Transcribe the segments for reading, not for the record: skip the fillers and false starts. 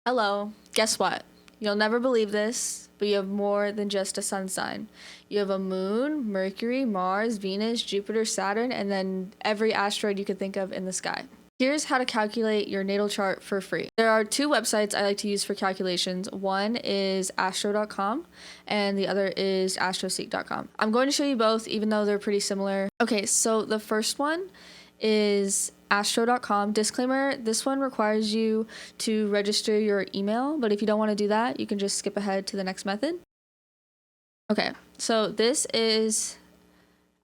Hello, guess what? You'll never believe this, but you have more than just a sun sign. You have a moon, Mercury, Mars, Venus, Jupiter, Saturn, and then every asteroid you could think of in the sky. Here's how to calculate your natal chart for free. There are two websites I like to use for calculations. One is astro.com and the other is astroseek.com. I'm going to show you both, even though they're pretty similar. Okay, so the first one is astro.com. Disclaimer, this one requires you to register your email, but if you don't want to do that, you can just skip ahead to the next method. Okay, so this is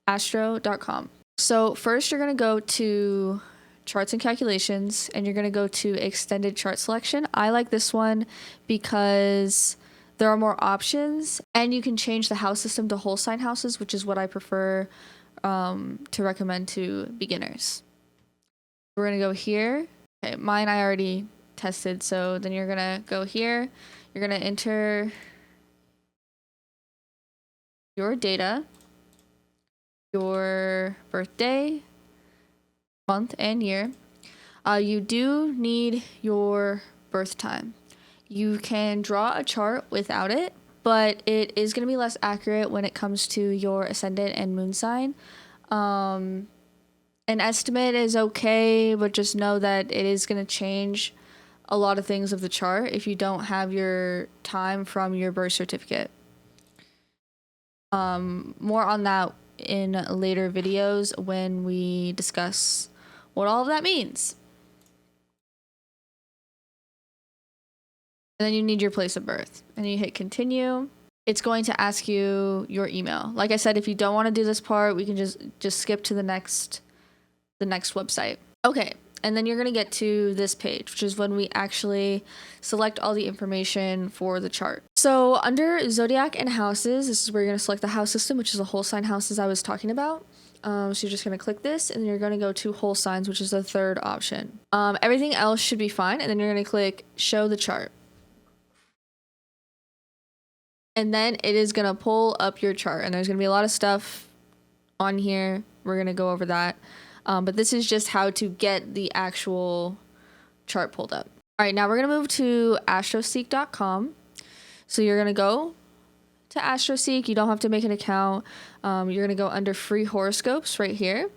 astro.com. So first you're going to go to charts and calculations and you're going to go to extended chart selection. I like this one because there are more options and you can change the house system to whole sign houses, which is what I prefer to recommend to beginners. We're going to go here. Okay, mine I already tested, so then you're going to go here. You're going to enter your data, your birthday, month, and year. You do need your birth time. You can draw a chart without it, but it is going to be less accurate when it comes to your ascendant and moon sign. An estimate is okay, but just know that it is going to change a lot of things of the chart if you don't have your time from your birth certificate. More on that in later videos when we discuss what all of that means. And then you need your place of birth. And you hit continue. It's going to ask you your email. Like I said, if you don't want to do this part, we can just skip to the next website. Okay, and then you're going to get to this page, which is when we actually select all the information for the chart. So under zodiac and houses, this is where you're going to select the house system, which is the whole sign houses I was talking about. So you're just going to click this and then you're going to go to whole signs, which is the third option. Everything else should be fine. And then you're going to click show the chart. And then it is going to pull up your chart and there's going to be a lot of stuff on here. We're going to go over that. But this is just how to get the actual chart pulled up. All right, now we're going to move to astroseek.com. So you're going to go to Astroseek. You don't have to make an account. You're going to go under free horoscopes right here. And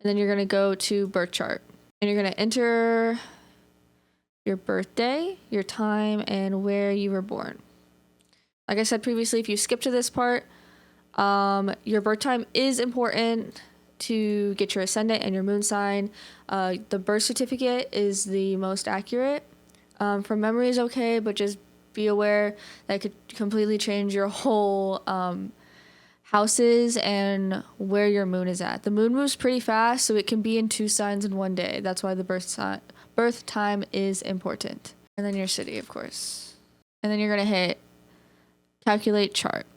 then you're going to go to birth chart. And you're going to enter your birthday, your time, and where you were born. Like I said previously, if you skip to this part, your birth time is important to get your ascendant and your moon sign. The birth certificate is the most accurate. From memory is okay, but just be aware that it could completely change your whole houses and where your moon is at. The moon moves pretty fast, so it can be in two signs in one day. That's why the birth time is important. And then your city, of course. And then you're going to hit calculate chart.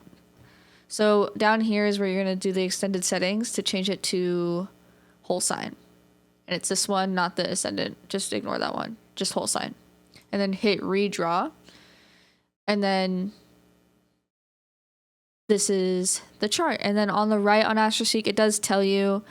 So down here is where you're going to do the extended settings to change it to whole sign. And it's this one, not the ascendant. Just ignore that one. Just whole sign. And then hit redraw. And then this is the chart. And then on the right on AstroSeek, it does tell you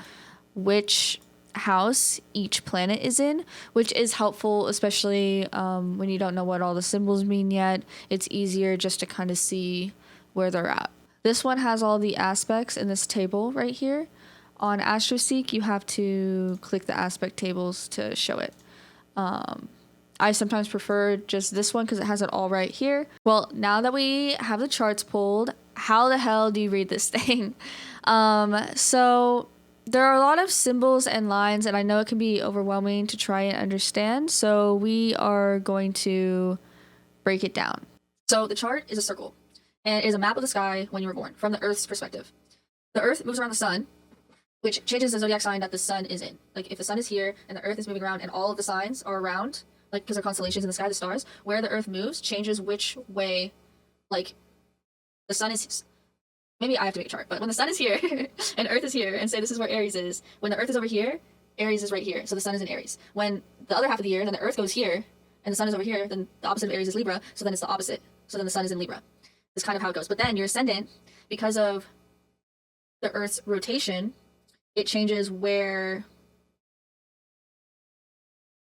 which house each planet is in, which is helpful, especially when you don't know what all the symbols mean yet. It's easier just to kind of see where they're at. This one has all the aspects in this table right here. On AstroSeek, you have to click the aspect tables to show it. I sometimes prefer just this one because it has it all right here. Well, now that we have the charts pulled, how the hell do you read this thing? So there are a lot of symbols and lines, and I know it can be overwhelming to try and understand. So we are going to break it down. So the chart is a circle. And it is a map of the sky when you were born, from the Earth's perspective. The Earth moves around the sun, which changes the zodiac sign that the sun is in. Like, if the sun is here, and the Earth is moving around, and all of the signs are around, like, because they're constellations in the sky, the stars, where the Earth moves changes which way, like, the sun is... Maybe I have to make a chart, but when the sun is here, and Earth is here, and say this is where Aries is, when the Earth is over here, Aries is right here, so the sun is in Aries. When the other half of the year, then the Earth goes here, and the sun is over here, then the opposite of Aries is Libra, so then it's the opposite. So then the sun is in Libra. Is kind of how it goes. But then your ascendant, because of the Earth's rotation, it changes where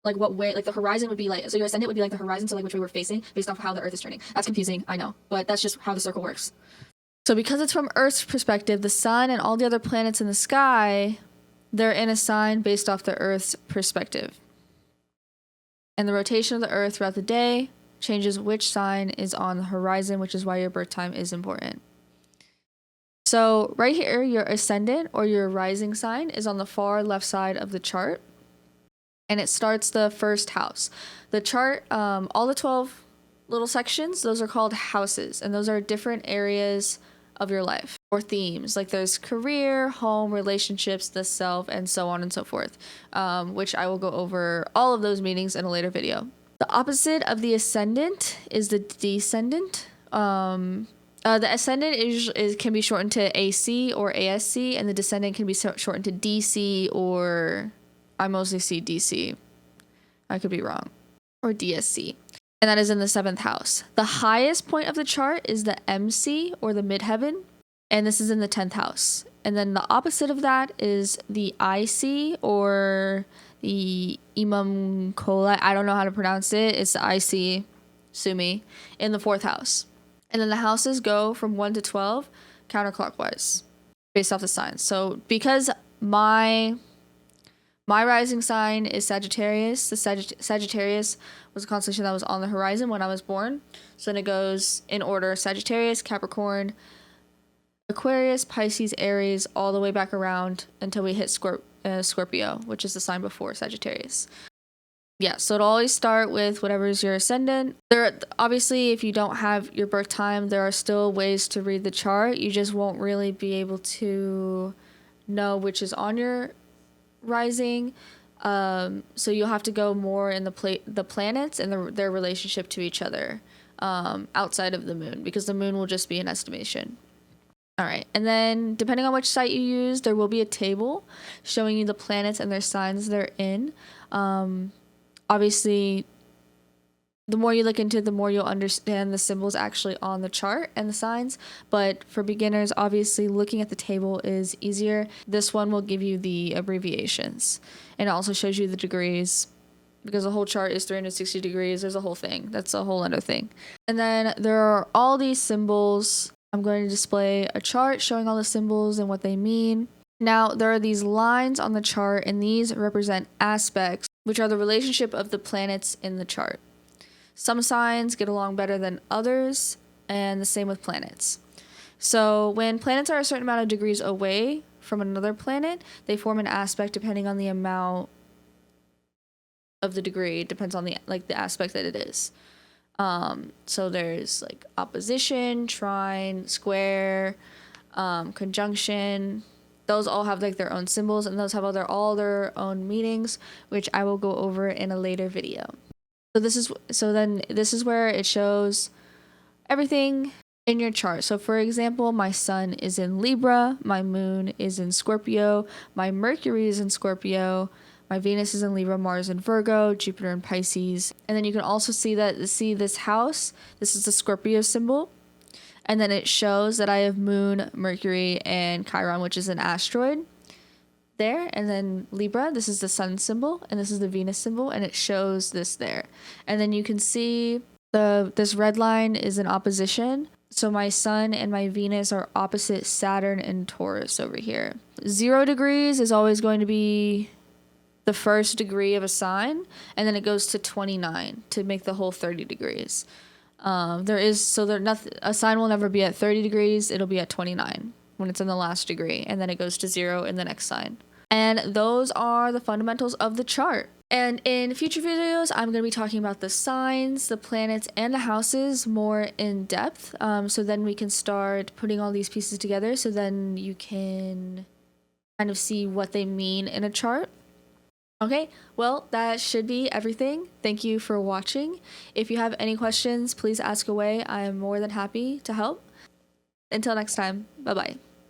like what way, like the horizon would be like, so your ascendant would be like the horizon, so like which way we're facing based off how the earth is turning. That's confusing, I know, but that's just how the circle works. So because it's from Earth's perspective, the sun and all the other planets in the sky, they're in a sign based off the Earth's perspective. And the rotation of the Earth throughout the day changes which sign is on the horizon, which is why your birth time is important. So right here, your ascendant or your rising sign is on the far left side of the chart. And it starts the first house. The chart, all the 12 little sections, those are called houses. And those are different areas of your life or themes. Like there's career, home, relationships, the self, and so on and so forth, which I will go over all of those meanings in a later video. The opposite of the ascendant is the descendant. The ascendant can be shortened to AC or ASC, and the descendant can be shortened to DC, or I mostly see DC. I could be wrong. Or DSC. And that is in the 7th house. The highest point of the chart is the MC, or the midheaven, and this is in the 10th house. And then the opposite of that is the IC, or the Imam Kola. I don't know how to pronounce it. It's the IC, Sumi, in the 4th house. And then the houses go from 1 to 12 counterclockwise based off the signs. So because my rising sign is Sagittarius, the Sagittarius was a constellation that was on the horizon when I was born. So then it goes in order: Sagittarius, Capricorn, Aquarius, Pisces, Aries, all the way back around until we hit Scorpio, which is the sign before Sagittarius. Yeah, so it'll always start with whatever is your ascendant. Obviously, if you don't have your birth time, there are still ways to read the chart. You just won't really be able to know which is on your rising. So you'll have to go more in the planets and their relationship to each other outside of the moon, because the moon will just be an estimation. All right, and then depending on which site you use, there will be a table showing you the planets and their signs they're in. Obviously, the more you look into it, the more you'll understand the symbols actually on the chart and the signs. But for beginners, obviously, looking at the table is easier. This one will give you the abbreviations, and it also shows you the degrees, because the whole chart is 360 degrees. There's a whole thing. That's a whole other thing. And then there are all these symbols. I'm going to display a chart showing all the symbols and what they mean. Now, there are these lines on the chart, and these represent aspects, which are the relationship of the planets in the chart. Some signs get along better than others, and the same with planets. So when planets are a certain amount of degrees away from another planet, they form an aspect depending on the amount of the degree. It depends on the aspect that it is. So there's like opposition, trine, square, conjunction. Those all have like their own symbols, and those have all their own meanings, which I will go over in a later video. So then this is where it shows everything in your chart. So for example, my sun is in Libra, my moon is in Scorpio, my Mercury is in Scorpio, my Venus is in Libra, Mars in Virgo, Jupiter in Pisces. And then you can also see this house. This is the Scorpio symbol. And then it shows that I have Moon, Mercury, and Chiron, which is an asteroid there. And then Libra, this is the Sun symbol, and this is the Venus symbol, and it shows this there. And then you can see this red line is in opposition. So my Sun and my Venus are opposite Saturn and Taurus over here. 0 degrees is always going to be the first degree of a sign, and then it goes to 29 to make the whole 30 degrees. A sign will never be at 30 degrees. It'll be at 29 when it's in the last degree, and then it goes to 0 in the next sign. And those are the fundamentals of the chart. And in future videos, I'm going to be talking about the signs, the planets, and the houses more in depth. So then we can start putting all these pieces together, so then you can kind of see what they mean in a chart. Okay, well, that should be everything. Thank you for watching. If you have any questions, please ask away. I am more than happy to help. Until next time, bye-bye.